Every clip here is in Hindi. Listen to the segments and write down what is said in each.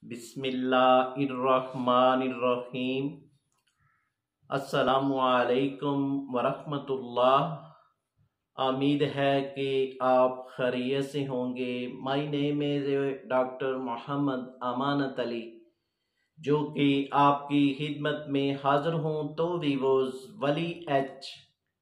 बिस्मिल्लाहिर्रहमानिर्रहीम। अस्सलामुअलैकुम वरहमतुल्लाह। उम्मीद है कि आप खैरियत से होंगे। My name is doctor Mohammad Amanat Ali, जो कि आपकी खिदमत में हाज़िर हूँ। तो वीवोज़ वली एच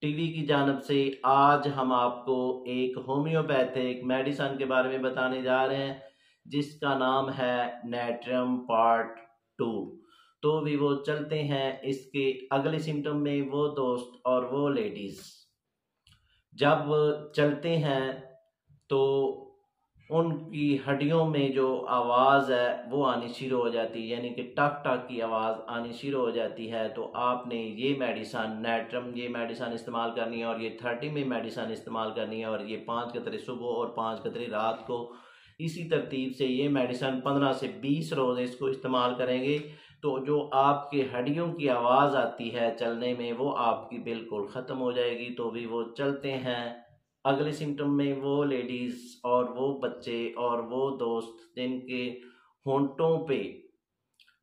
टीवी की जानब से आज हम आपको एक होम्योपैथिक मेडिसन के बारे में बताने जा रहे हैं, जिसका नाम है नेट्रम पार्ट 2। तो वीवो चलते हैं इसके अगले सिम्टम में। वो दोस्त और वो लेडीज़ जब चलते हैं तो उनकी हड्डियों में जो आवाज़ है वो आनी शुरू हो जाती है, यानी कि टक टक की आवाज़ आनी शुरू हो जाती है। तो आपने ये मेडिसन नेट्रम ये मेडिसन इस्तेमाल करनी है, और ये 30 में मेडिसन इस्तेमाल करनी है, और ये 5 कतरे सुबह और 5 कतरे रात को। इसी तरतीब से ये मेडिसन 15 से 20 रोज़ इसको इस्तेमाल करेंगे तो जो आपके हड्डियों की आवाज़ आती है चलने में वो आपकी बिल्कुल ख़त्म हो जाएगी। तो भी वो चलते हैं अगले सिम्टम में। वो लेडीज़ और वो बच्चे और वो दोस्त जिनके होंठों पे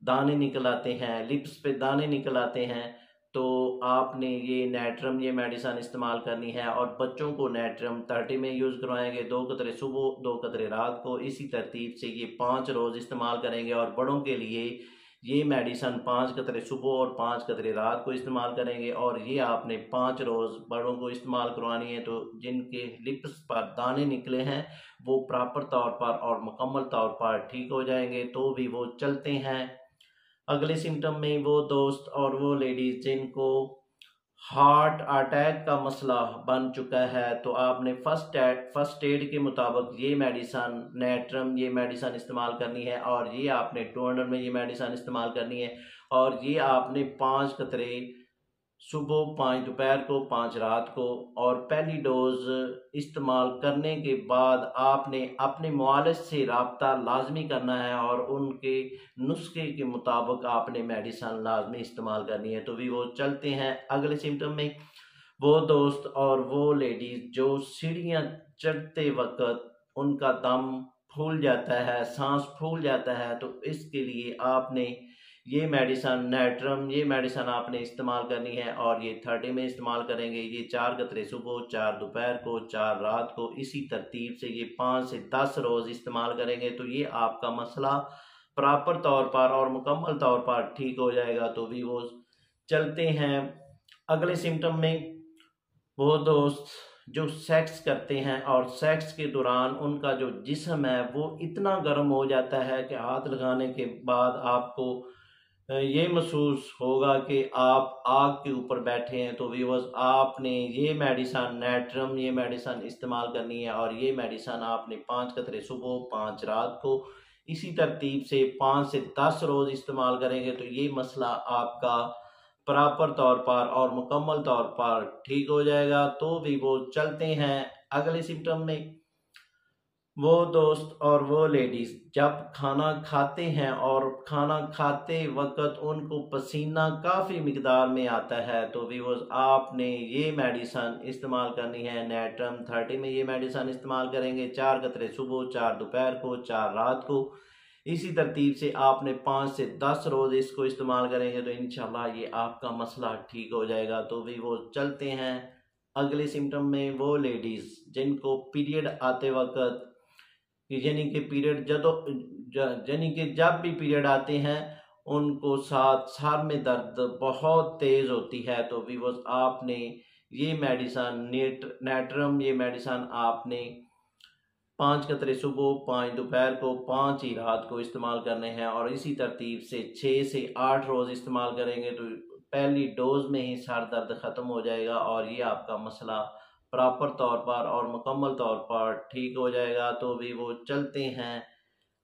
दाने निकल आते हैं, लिप्स पे दाने निकल आते हैं, तो आपने ये नेट्रम ये मेडिसन इस्तेमाल करनी है। और बच्चों को नेट्रम 30 में यूज़ करवाएंगे, 2 कतरे सुबह 2 कतरे रात को। इसी तरतीब से ये 5 रोज़ इस्तेमाल करेंगे। और बड़ों के लिए ये मेडिसन 5 कतरे सुबह और 5 कतरे रात को इस्तेमाल करेंगे, और ये आपने 5 रोज़ बड़ों को इस्तेमाल करवानी है। तो जिनके लिप्स पर दाने निकले हैं वो प्रॉपर तौर पर और मुकम्मल तौर पर ठीक हो जाएंगे। तो भी वो चलते हैं अगले सिम्टम में। वो दोस्त और वो लेडीज जिनको हार्ट अटैक का मसला बन चुका है, तो आपने फर्स्ट एड के मुताबिक ये मेडिसन नेट्रम ये मेडिसन इस्तेमाल करनी है, और ये आपने 200 में ये मेडिसन इस्तेमाल करनी है। और ये आपने 5 कतरे सुबह, 5 दोपहर को, 5 रात को। और पहली डोज इस्तेमाल करने के बाद आपने अपने मुआलिज से रब्ता लाजमी करना है, और उनके नुस्खे के मुताबिक आपने मेडिसन लाजमी इस्तेमाल करनी है। तो भी वो चलते हैं अगले सिम्टम में। वो दोस्त और वो लेडीज जो सीढ़ियाँ चढ़ते वक्त उनका दम फूल जाता है, सांस फूल जाता है, तो इसके लिए आपने ये मेडिसन नेट्रम ये मेडिसन आपने इस्तेमाल करनी है। और ये 30 में इस्तेमाल करेंगे। ये 4 कतरे सुबह, 4 दोपहर को, 4 रात को। इसी तरतीब से ये 5 से 10 रोज़ इस्तेमाल करेंगे तो ये आपका मसला प्रॉपर तौर पर और मुकम्मल तौर पर ठीक हो जाएगा। तो भी वो चलते हैं अगले सिम्टम में। वो दोस्त जो सेक्स करते हैं और सेक्स के दौरान उनका जो जिस्म है वो इतना गर्म हो जाता है कि हाथ लगाने के बाद आपको ये महसूस होगा कि आप आग के ऊपर बैठे हैं। तो व्यूअर्स आपने ये मेडिसन नेट्रम ये मेडिसन इस्तेमाल करनी है, और ये मेडिसन आपने 5 कतरे सुबह, 5 रात को। इसी तरतीब से 5 से 10 रोज़ इस्तेमाल करेंगे तो ये मसला आपका प्रॉपर तौर पर और मुकम्मल तौर पर ठीक हो जाएगा। तो भी वो चलते हैं अगले सिम्टम में। वो दोस्त और वो लेडीज जब खाना खाते हैं और खाना खाते वक्त उनको पसीना काफ़ी मिकदार में आता है, तो भी वो आपने ये मेडिसन इस्तेमाल करनी है नेट्रम 30 में ये मेडिसन इस्तेमाल करेंगे। 4 कतरे सुबह, 4 दोपहर को, 4 रात को। इसी तरतीब से आपने 5 से 10 रोज़ इसको इस्तेमाल करेंगे तो इंशाल्लाह ये आपका मसला ठीक हो जाएगा। तो भी वो चलते हैं अगले सिम्टम में। वो लेडीज़ जिनको पीरियड आते वक्त, यानी कि पीरियड यानी कि जब भी पीरियड आते हैं उनको साथ सर में दर्द बहुत तेज़ होती है, तो भी वो आपने ये मेडिसन नेट्रम ये मेडिसन आपने 5 कतरे सुबह, 5 दोपहर को, 5 ही रात को इस्तेमाल करने हैं। और इसी तरतीब से 6 से 8 रोज़ इस्तेमाल करेंगे तो पहली डोज में ही सर दर्द ख़त्म हो जाएगा, और ये आपका मसला प्रॉपर तौर पर और मुकम्मल तौर पर ठीक हो जाएगा। तो भी वो चलते हैं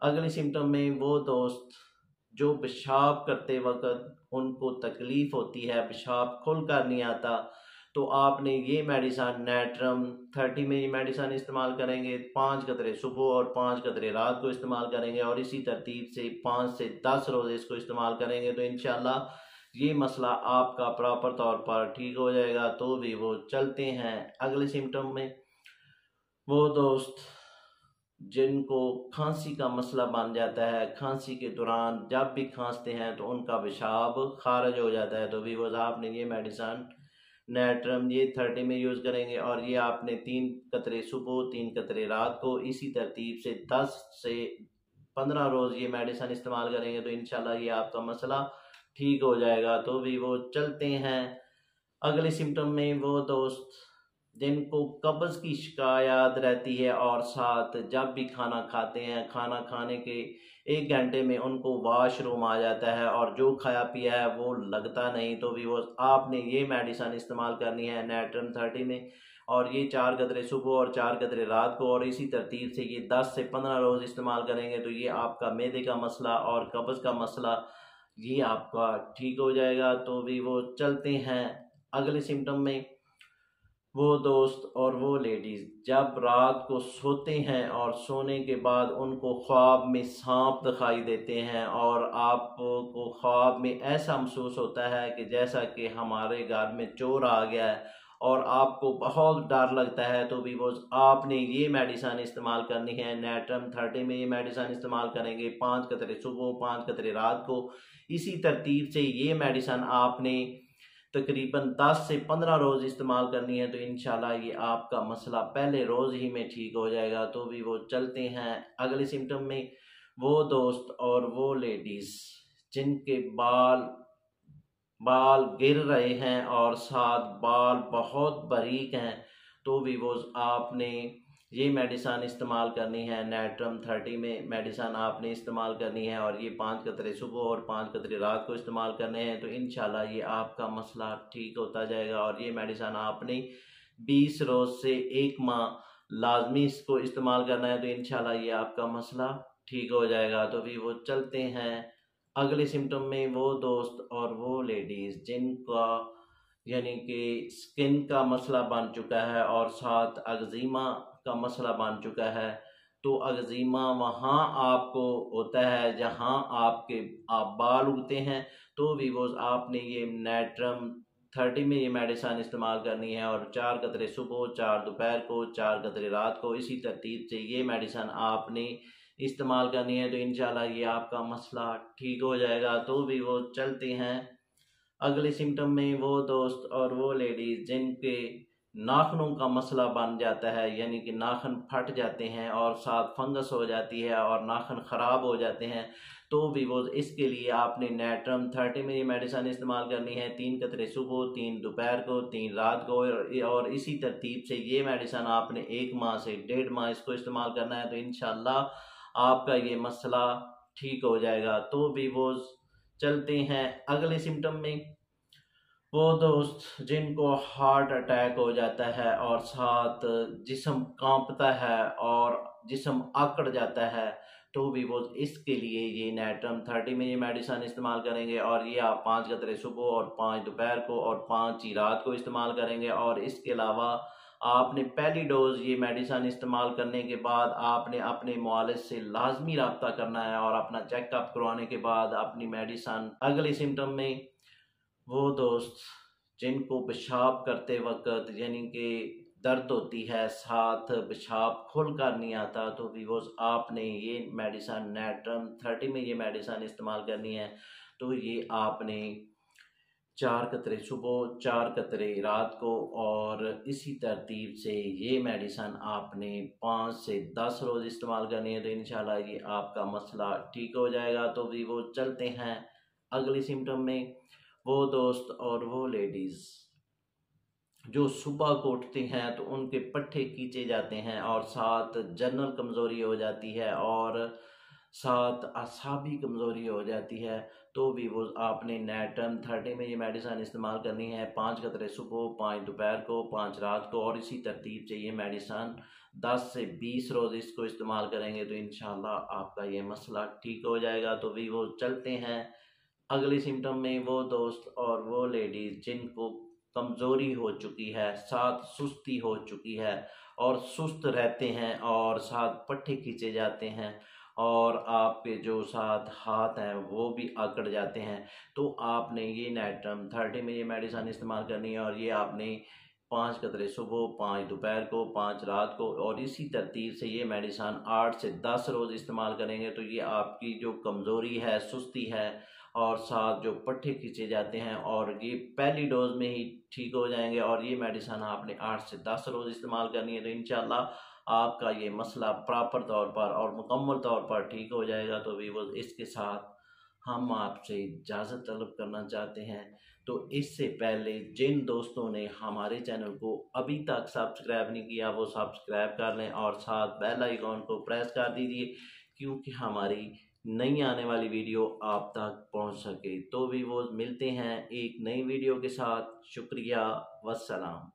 अगले सिम्टम में। वो दोस्त जो पेशाब करते वक्त उनको तकलीफ़ होती है, पेशाब खुल कर नहीं आता, तो आपने ये मेडिसन नेट्रम 30 में ये मेडिसन इस्तेमाल करेंगे। 5 कतरे सुबह और 5 कतरे रात को इस्तेमाल करेंगे, और इसी तरतीब से 5 से 10 रोज़ इसको इस्तेमाल करेंगे तो इंशाल्लाह ये मसला आपका प्रॉपर तौर पर ठीक हो जाएगा। तो भी वो चलते हैं अगले सिम्टम में। वो दोस्त जिनको खांसी का मसला बन जाता है, खांसी के दौरान जब भी खांसते हैं तो उनका पेशाब खारिज हो जाता है, तो भी वो आपने ये मेडिसन नेट्रम ये 30 में यूज़ करेंगे। और ये आपने 3 कतरे सुबह 3 कतरे रात को इसी तरतीब से 10 से 15 रोज़ ये मेडिसन इस्तेमाल करेंगे तो इंशाल्लाह ये आपका मसला ठीक हो जाएगा। तो भी वो चलते हैं अगले सिम्टम में। वो दोस्त जिनको कब्ज़ की शिकायत रहती है और साथ जब भी खाना खाते हैं, खाना खाने के 1 घंटे में उनको वाशरूम आ जाता है और जो खाया पिया है वो लगता नहीं, तो भी वो आपने ये मेडिसन इस्तेमाल करनी है नेट्रम 30 में। और ये 4 कतरे सुबह और 4 कतरे रात को, और इसी तरतीब से ये 10 से 15 रोज़ इस्तेमाल करेंगे तो ये आपका मैदे का मसला और कब्ज़ का मसला ये आपका ठीक हो जाएगा। तो भी वो चलते हैं अगले सिम्टम में। वो दोस्त और वो लेडीज़ जब रात को सोते हैं और सोने के बाद उनको ख्वाब में सांप दिखाई देते हैं और आपको ख्वाब में ऐसा महसूस होता है कि जैसा कि हमारे घर में चोर आ गया है और आपको बहुत डर लगता है, तो भी वो आपने ये मेडिसन इस्तेमाल करनी है नेट्रम 30 में। ये मेडिसन इस्तेमाल करेंगे 5 कतरे सुबह 5 कतरे रात को। इसी तरतीब से ये मेडिसन आपने तकरीबन 10 से 15 रोज़ इस्तेमाल करनी है तो इंशाल्लाह ये आपका मसला पहले रोज़ ही में ठीक हो जाएगा। तो भी वो चलते हैं अगले सिम्टम में। वो दोस्त और वो लेडीज़ जिनके बाल बाल गिर रहे हैं और साथ बाल बहुत बारीक हैं, तो भी वो आपने ये मेडिसन इस्तेमाल करनी है नेट्रम 30 में। मेडिसन आपने इस्तेमाल करनी है और ये 5 कतरे सुबह और 5 कतरे रात को इस्तेमाल करने हैं तो इंशाल्लाह ये आपका मसला ठीक होता जाएगा। और ये मेडिसन आपने 20 रोज़ से 1 माह लाजमी इसको इस्तेमाल करना है तो इंशाल्लाह ये आपका मसला ठीक हो जाएगा। तो भी वो चलते हैं अगले सिम्टम में। वो दोस्त और वो लेडीज़ जिनका यानी कि स्किन का मसला बन चुका है और साथ अगज़ीमा का मसला बन चुका है, तो अगज़ीमा वहाँ आपको होता है जहाँ आपके आप बाल उगते हैं, तो भी वो आपने ये नेट्रम 30 में ये मेडिसन इस्तेमाल करनी है और 4 कतरे सुबह 4 दोपहर को 4 कतरे रात को इसी तरतीब से ये मेडिसन आपने इस्तेमाल करनी है तो इंशाल्लाह ये आपका मसला ठीक हो जाएगा। तो भी वो चलते हैं अगले सिम्टम में। वो दोस्त और वो लेडीज़ जिनके नाखूनों का मसला बन जाता है, यानी कि नाखून फट जाते हैं और साथ फंगस हो जाती है और नाखून ख़राब हो जाते हैं, तो भी वो इसके लिए आपने नेट्रम 30 में ये मेडिसन इस्तेमाल करनी है। 3 कतरे सुबह 3 दोपहर को 3 रात को, और इसी तरतीब से ये मेडिसन आपने 1 माह से 1.5 माह इसको इस्तेमाल करना है तो इंशाल्लाह आपका ये मसला ठीक हो जाएगा। तो भी वो चलते हैं अगले सिम्टम में। वो दोस्त जिनको हार्ट अटैक हो जाता है और साथ जिस्म कांपता है और जिस्म आकड़ जाता है, तो भी वो इसके लिए ये नेट्रम 30 में ये मेडिसन इस्तेमाल करेंगे। और ये आप 5 कतरे सुबह और 5 दोपहर को और 5 ही रात को इस्तेमाल करेंगे। और इसके अलावा आपने पहली डोज ये मेडिसन इस्तेमाल करने के बाद आपने अपने मुआलिज से लाजमी रब्ता करना है और अपना चेकअप करवाने के बाद अपनी मेडिसन अगले सिम्टम में। वो दोस्त जिनको पेशाब करते वक्त यानी कि दर्द होती है, साथ पेशाब खुल कर नहीं आता, तो भी वो आपने ये मेडिसन नेट्रम 30 में ये मेडिसन इस्तेमाल करनी है। तो ये आपने 4 कतरे सुबह 4 कतरे रात को, और इसी तरतीब से ये मेडिसन आपने 5 से 10 रोज़ इस्तेमाल करनी है तो इंशाल्लाह ये आपका मसला ठीक हो जाएगा। तो भी वो चलते हैं अगली सिम्टम में। वो दोस्त और वो लेडीज़ जो सुबह को उठते हैं तो उनके पट्टे खींचे जाते हैं और साथ जनरल कमज़ोरी हो जाती है और साथ असाबी कमज़ोरी हो जाती है, तो भी वो आपने नेट्रम 30 में ये मेडिसन इस्तेमाल करनी है। 5 कतरे सुबह 5 दोपहर को 5 रात को, और इसी तरतीब से ये मेडिसन 10 से 20 रोज़ इसको इस्तेमाल करेंगे तो इंशाल्लाह आपका ये मसला ठीक हो जाएगा। तो भी वो चलते हैं अगले सिम्टम में। वो दोस्त और वो लेडीज़ जिनको कमज़ोरी हो चुकी है, साथ सुस्ती हो चुकी है और सुस्त रहते हैं और साथ पट्टे खींचे जाते हैं और आपके जो साथ हाथ हैं वो भी आकड़ जाते हैं, तो आपने ये नेट्रम 30 में ये मेडिसन इस्तेमाल करनी है। और ये आपने 5 कतरे सुबह, 5 दोपहर को, 5 रात को, और इसी तरतीब से ये मेडिसन 8 से 10 रोज़ इस्तेमाल करेंगे तो ये आपकी जो कमज़ोरी है, सुस्ती है और साथ जो पट्टे खींचे जाते हैं और ये पहली डोज में ही ठीक हो जाएंगे। और ये मेडिसन आपने 8 से 10 रोज़ इस्तेमाल करनी है तो इंशाल्लाह आपका ये मसला प्रॉपर तौर पर और मुकम्मल तौर पर ठीक हो जाएगा। तो वीवो इसके साथ हम आपसे इजाज़त तलब करना चाहते हैं। तो इससे पहले जिन दोस्तों ने हमारे चैनल को अभी तक सब्सक्राइब नहीं किया वो सब्सक्राइब कर लें और साथ बेल आइकॉन को प्रेस कर दीजिए क्योंकि हमारी नई आने वाली वीडियो आप तक पहुंच सके। तो भी वो मिलते हैं एक नई वीडियो के साथ। शुक्रिया, वस्सलाम।